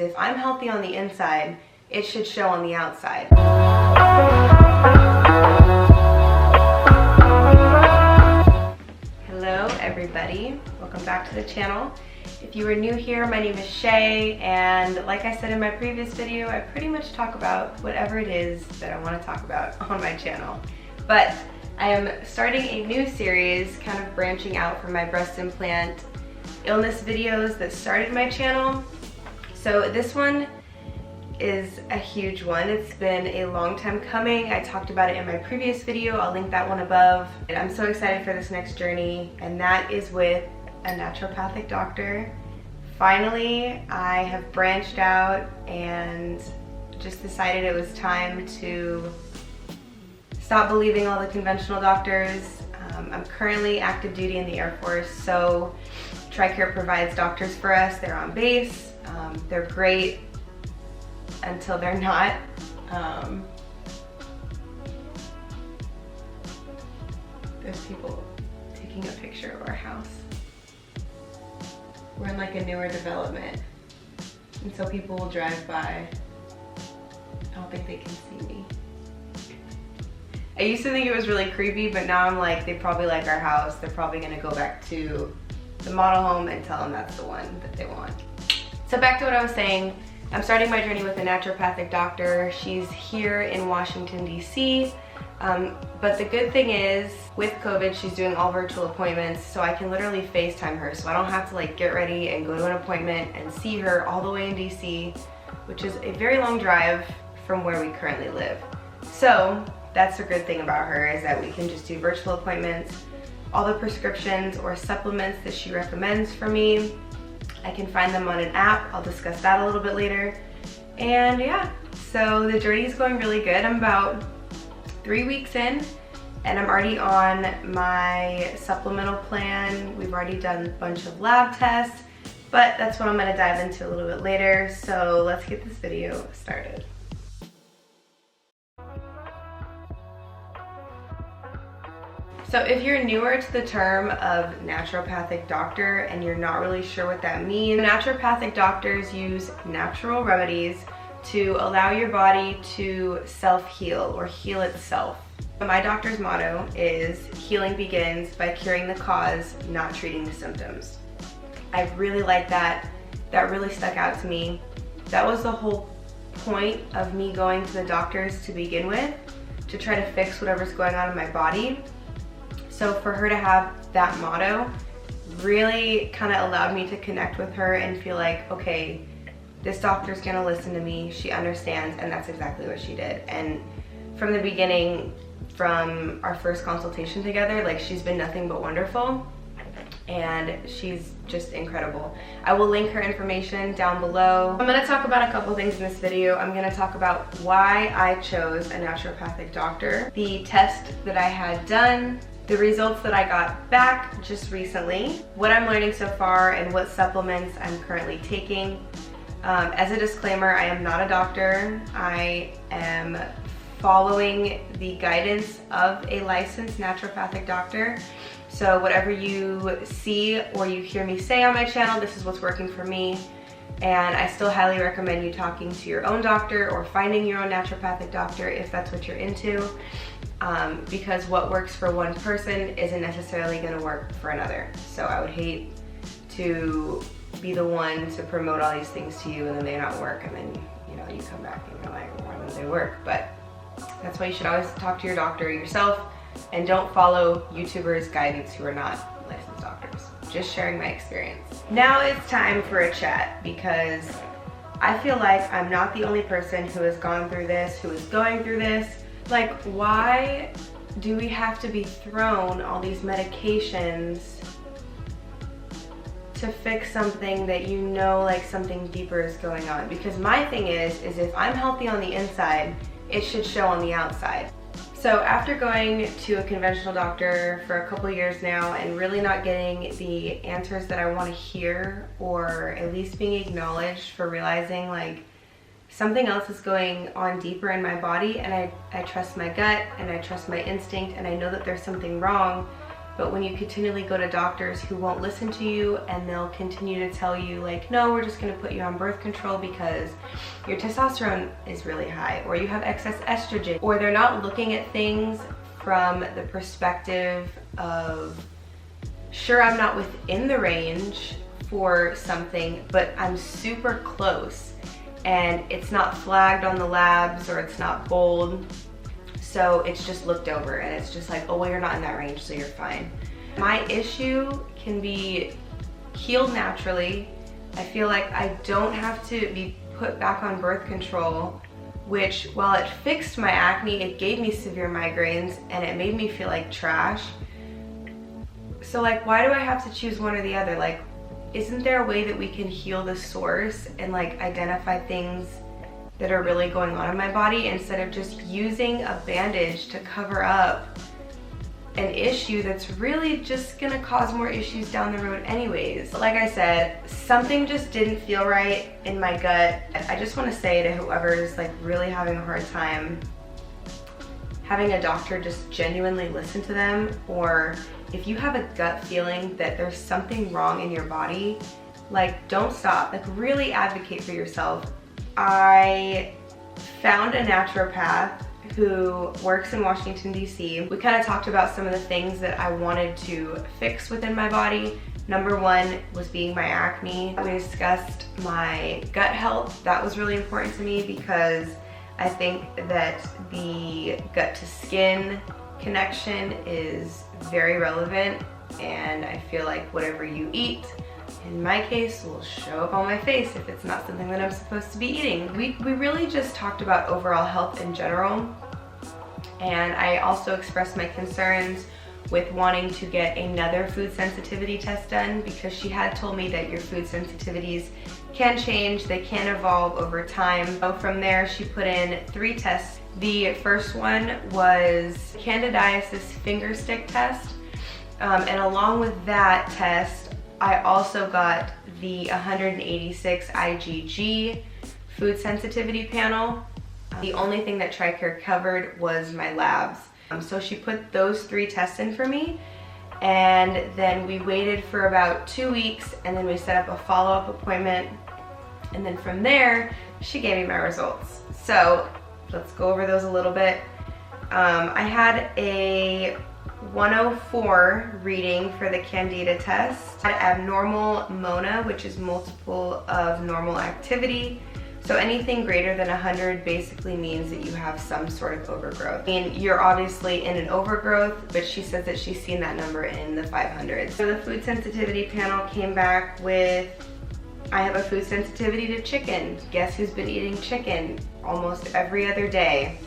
If I'm healthy on the inside, it should show on the outside. Hello everybody, welcome back to the channel. If you are new here, my name is Shay, and like I said in my previous video, I pretty much talk about whatever it is that I want to talk about on my channel. But I am starting a new series, kind of branching out from my breast implant illness videos that started my channel. So this one is a huge one. It's been a long time coming. I talked about it in my previous video. I'll link that one above. And I'm so excited for this next journey, and that is with a naturopathic doctor. Finally, I have branched out and just decided it was time to stop believing all the conventional doctors. I'm currently active duty in the Air Force, so TRICARE provides doctors for us. They're on base. They're great until they're not. There's people taking a picture of our house. We're in like a newer development, and so people will drive by. I don't think they can see me. I used to think it was really creepy, but now I'm like, they probably like our house. They're probably gonna go back to the model home and tell them that's the one that they want. So back to what I was saying, I'm starting my journey with a naturopathic doctor. She's here in Washington, DC. But the good thing is, with COVID, she's doing all virtual appointments, so I can literally FaceTime her. So I don't have to like get ready and go to an appointment and see her all the way in DC, which is a very long drive from where we currently live. So that's the good thing about her, is that we can just do virtual appointments. All the prescriptions or supplements that she recommends for me, I can find them on an app. I'll discuss that a little bit later. And yeah, so the journey is going really good. I'm about 3 weeks in, and I'm already on my supplemental plan. We've already done a bunch of lab tests, but that's what I'm gonna dive into a little bit later. So let's get this video started. So if you're newer to the term of naturopathic doctor and you're not really sure what that means, naturopathic doctors use natural remedies to allow your body to self-heal or heal itself. My doctor's motto is, healing begins by curing the cause, not treating the symptoms. I really like that. That really stuck out to me. That was the whole point of me going to the doctors to begin with, to try to fix whatever's going on in my body. So for her to have that motto really kind of allowed me to connect with her and feel like, okay, this doctor's gonna listen to me, she understands, and that's exactly what she did. And from the beginning, from our first consultation together, like, she's been nothing but wonderful, and she's just incredible. I will link her information down below. I'm gonna talk about a couple things in this video. I'm gonna talk about why I chose a naturopathic doctor, the test that I had done, the results that I got back just recently, what I'm learning so far, and what supplements I'm currently taking. As a disclaimer, I am not a doctor. I am following the guidance of a licensed naturopathic doctor. So whatever you see or you hear me say on my channel, this is what's working for me. And I still highly recommend you talking to your own doctor or finding your own naturopathic doctor if that's what you're into. Because what works for one person isn't necessarily going to work for another. So I would hate to be the one to promote all these things to you and then they not work, and then you come back and you're like, why don't they work? But that's why you should always talk to your doctor yourself, and don't follow YouTubers' guidance who are not licensed doctors. Just sharing my experience. Now it's time for a chat, because I feel like I'm not the only person who has gone through this, who is going through this. Like, why do we have to be thrown all these medications to fix something that like something deeper is going on? Because my thing is if I'm healthy on the inside, it should show on the outside. So after going to a conventional doctor for a couple of years now and really not getting the answers that I want to hear, or at least being acknowledged for realizing like something else is going on deeper in my body, and I trust my gut and I trust my instinct and I know that there's something wrong, But when you continually go to doctors who won't listen to you, and they'll continue to tell you like, no, we're just gonna put you on birth control because your testosterone is really high, or you have excess estrogen, or they're not looking at things from the perspective of, sure, I'm not within the range for something, but I'm super close, and it's not flagged on the labs, or it's not bold. So it's just looked over, and it's just like, oh, well, you're not in that range, so you're fine. My issue can be healed naturally. I feel like I don't have to be put back on birth control, which, while it fixed my acne, it gave me severe migraines, and it made me feel like trash. So like, why do I have to choose one or the other? Like, isn't there a way that we can heal the source and like identify things that are really going on in my body, instead of just using a bandage to cover up an issue that's really just gonna cause more issues down the road anyways? Like I said, something just didn't feel right in my gut. I just wanna say to whoever's like really having a hard time having a doctor just genuinely listen to them, or if you have a gut feeling that there's something wrong in your body, like, don't stop, like really advocate for yourself. I found a naturopath who works in Washington, D.C. We kind of talked about some of the things that I wanted to fix within my body. Number one was being my acne. We discussed my gut health. That was really important to me because I think that the gut to skin connection is very relevant, and I feel like whatever you eat, in my case, will show up on my face if it's not something that I'm supposed to be eating. We really just talked about overall health in general, and I also expressed my concerns with wanting to get another food sensitivity test done, because she had told me that your food sensitivities can change, they can evolve over time. So from there, she put in 3 tests. The first one was candidiasis finger stick test, and along with that test, I also got the 186 IgG food sensitivity panel. The only thing that TRICARE covered was my labs. So she put those 3 tests in for me, and then we waited for about 2 weeks, and then we set up a follow-up appointment, and then from there, she gave me my results. So let's go over those a little bit. I had a 104 reading for the Candida test. I had abnormal MONA, which is multiple of normal activity. So anything greater than 100 basically means that you have some sort of overgrowth. I mean, you're obviously in an overgrowth, but she says that she's seen that number in the 500s. So the food sensitivity panel came back with, I have a food sensitivity to chicken. Guess who's been eating chicken almost every other day?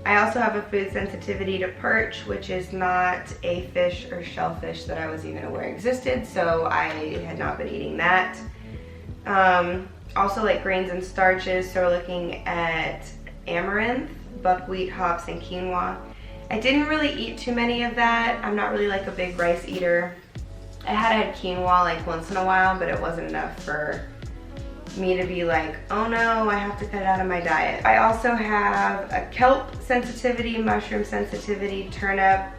I also have a food sensitivity to perch, which is not a fish or shellfish that I was even aware existed, so I had not been eating that. Also like grains and starches, so we're looking at amaranth, buckwheat, hops, and quinoa. I didn't really eat too many of that. I'm not really like a big rice eater. I had quinoa like once in a while, but it wasn't enough for me to be like, oh no, I have to cut it out of my diet. I also have a kelp sensitivity, mushroom sensitivity, turnip,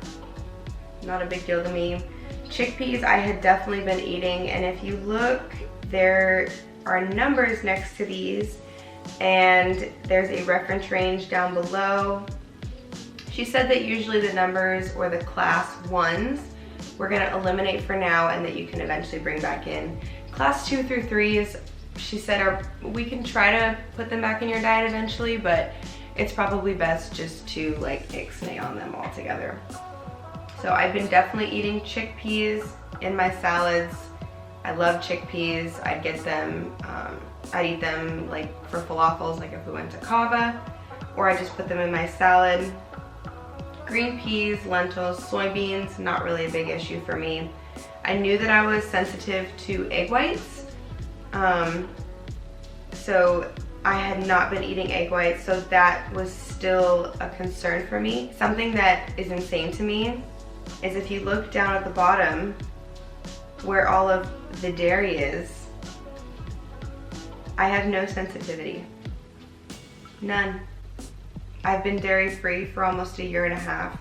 not a big deal to me. Chickpeas I had definitely been eating, and if you look, there are numbers next to these, and there's a reference range down below. She said that usually the numbers, or the class 1s, we're gonna eliminate for now, and that you can eventually bring back in. Class 2 through 3s, she said, we can try to put them back in your diet eventually, but it's probably best just to like ixnay on them altogether. So I've been definitely eating chickpeas in my salads. I love chickpeas. I'd get them, I'd eat them like for falafels, like if we went to Kava, or I just put them in my salad. Green peas, lentils, soybeans, not really a big issue for me. I knew that I was sensitive to egg whites, so I had not been eating egg whites, so that was still a concern for me. Something that is insane to me is if you look down at the bottom where all of the dairy is, I have no sensitivity. None. I've been dairy free for almost a year and a half.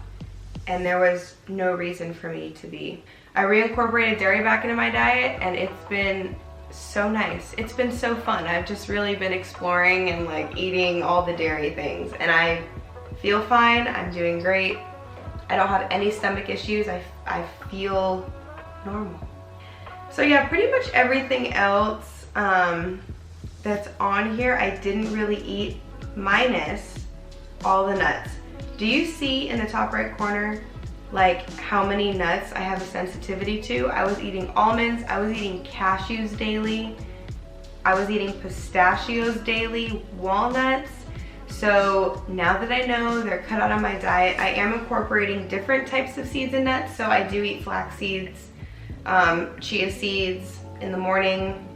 and there was no reason for me to be. I reincorporated dairy back into my diet, and it's been so nice. It's been so fun. I've just really been exploring and like eating all the dairy things, and I feel fine. I'm doing great. I don't have any stomach issues. I feel normal. So yeah, pretty much everything else that's on here I didn't really eat, minus all the nuts. Do you see in the top right corner like how many nuts I have a sensitivity to? I was eating almonds, I was eating cashews daily, I was eating pistachios daily, walnuts. So now that I know they're cut out of my diet, I am incorporating different types of seeds and nuts. So I do eat flax seeds, chia seeds in the morning,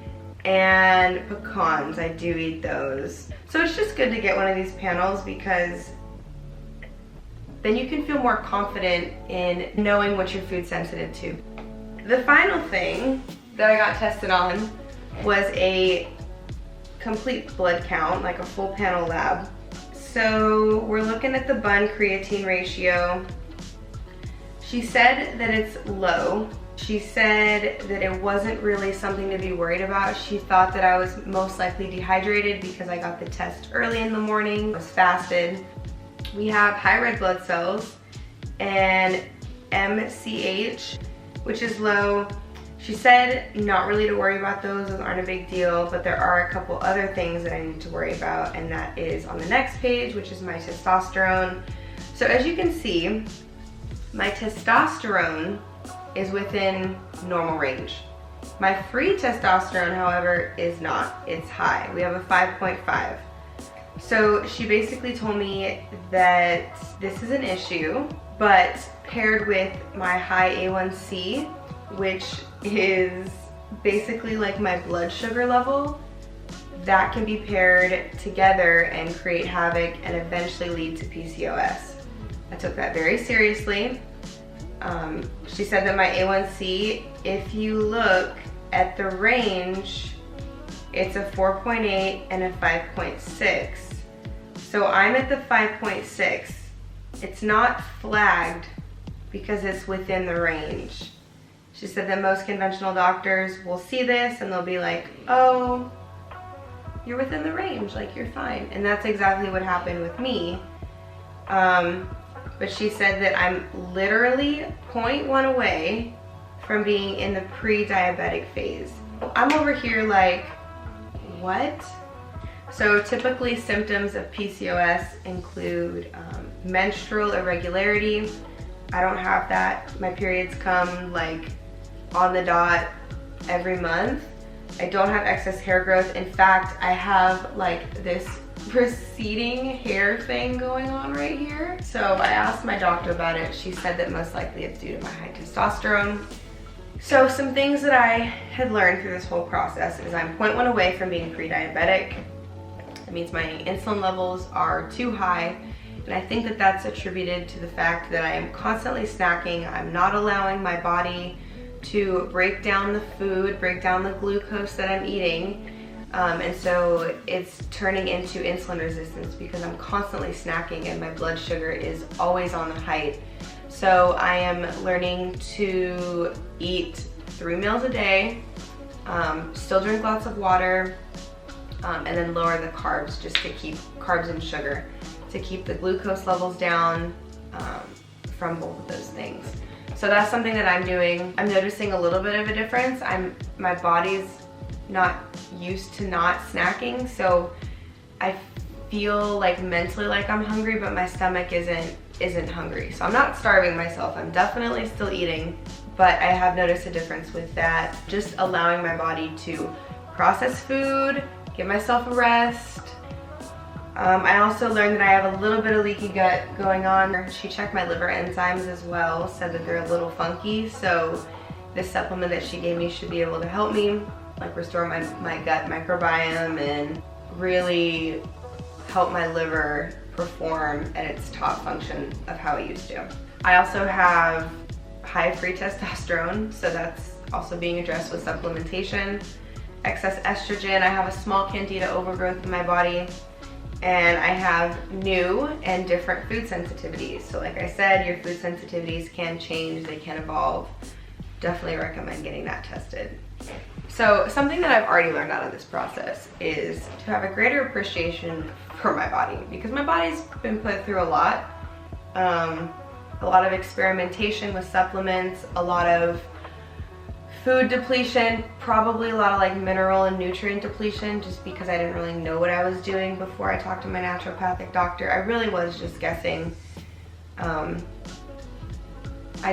and pecans, I do eat those. So it's just good to get one of these panels, because then you can feel more confident in knowing what your food's sensitive to. The final thing that I got tested on was a complete blood count, like a full panel lab. So we're looking at the bun creatine ratio. She said that it's low. She said that it wasn't really something to be worried about. She thought that I was most likely dehydrated because I got the test early in the morning, I was fasted. We have high red blood cells and MCH, which is low. She said not really to worry about those aren't a big deal, but there are a couple other things that I need to worry about, and that is on the next page, which is my testosterone. So as you can see, my testosterone is within normal range. My free testosterone, however, is not. It's high. We have a 5.5. So she basically told me that this is an issue, but paired with my high A1C, which is basically like my blood sugar level, that can be paired together and create havoc and eventually lead to PCOS. I took that very seriously. She said that my A1C, if you look at the range, it's a 4.8 and a 5.6. So I'm at the 5.6. It's not flagged because it's within the range. She said that most conventional doctors will see this and they'll be like, oh, you're within the range, like you're fine. And that's exactly what happened with me. But she said that I'm literally 0.1 away from being in the pre-diabetic phase. I'm over here like, what? So typically symptoms of PCOS include menstrual irregularity. I don't have that. My periods come like on the dot every month. I don't have excess hair growth. In fact, I have like this receding hair thing going on right here. So I asked my doctor about it. She said that most likely it's due to my high testosterone. So some things that I had learned through this whole process is I'm 0.1 away from being pre-diabetic. That means my insulin levels are too high, and I think that that's attributed to the fact that I am constantly snacking. I'm not allowing my body to break down the food, break down the glucose that I'm eating, and so it's turning into insulin resistance because I'm constantly snacking and my blood sugar is always on the height. So I am learning to eat 3 meals a day, still drink lots of water, and then lower the carbs, just to keep carbs and sugar, to keep the glucose levels down from both of those things. So that's something that I'm doing. I'm noticing a little bit of a difference. My body's not used to not snacking, so I feel like mentally like I'm hungry, but my stomach isn't hungry. So I'm not starving myself. I'm definitely still eating, but I have noticed a difference with that. Just allowing my body to process food, give myself a rest. I also learned that I have a little bit of leaky gut going on. She checked my liver enzymes as well, said that they're a little funky, so this supplement that she gave me should be able to help me, like restore my gut microbiome and really help my liver perform at its top function of how it used to. I also have high free testosterone, so that's also being addressed with supplementation. Excess estrogen, I have a small candida overgrowth in my body, and I have new and different food sensitivities. So like I said, your food sensitivities can change, they can evolve. Definitely recommend getting that tested. So something that I've already learned out of this process is to have a greater appreciation for my body, because my body's been put through a lot of experimentation with supplements, a lot of food depletion, probably a lot of like mineral and nutrient depletion, just because I didn't really know what I was doing before I talked to my naturopathic doctor. I really was just guessing. I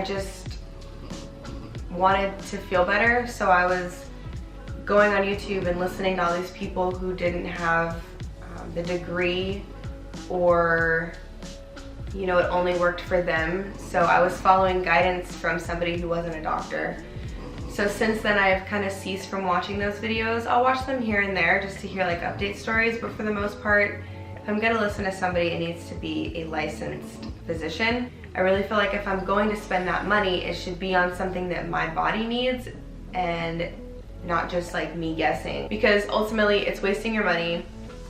just wanted to feel better, so I was going on YouTube and listening to all these people who didn't have the degree, or you know, it only worked for them. So I was following guidance from somebody who wasn't a doctor. So since then I've kind of ceased from watching those videos. I'll watch them here and there just to hear like update stories, but for the most part, if I'm gonna listen to somebody, it needs to be a licensed physician. I really feel like if I'm going to spend that money, it should be on something that my body needs and not just like me guessing, because ultimately it's wasting your money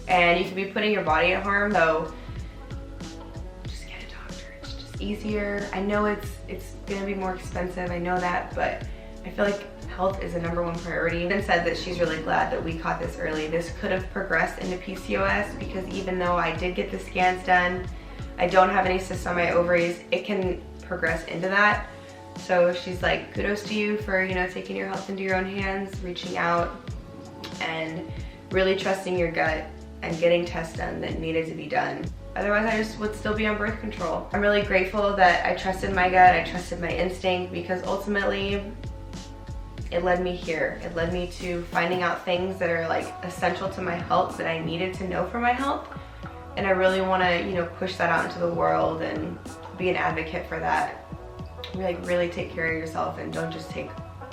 and you could be putting your body at harm. So just get a doctor, it's just easier. I know it's gonna be more expensive, I know that, but I feel like health is a #1 priority. Even said that she's really glad that we caught this early. This could have progressed into PCOS, because even though I did get the scans done, I don't have any cysts on my ovaries, it can progress into that. So she's like, kudos to you for, you know, taking your health into your own hands, reaching out and really trusting your gut and getting tests done that needed to be done. Otherwise, I just would still be on birth control. I'm really grateful that I trusted my gut, I trusted my instinct, because ultimately it led me here. It led me to finding out things that are like essential to my health that I needed to know for my health. And I really want to, you know, push that out into the world and be an advocate for that. Really take care of yourself, and don't just take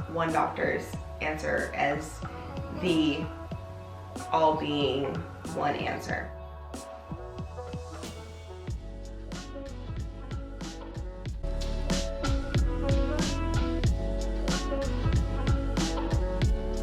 one doctor's answer as the all-being one answer.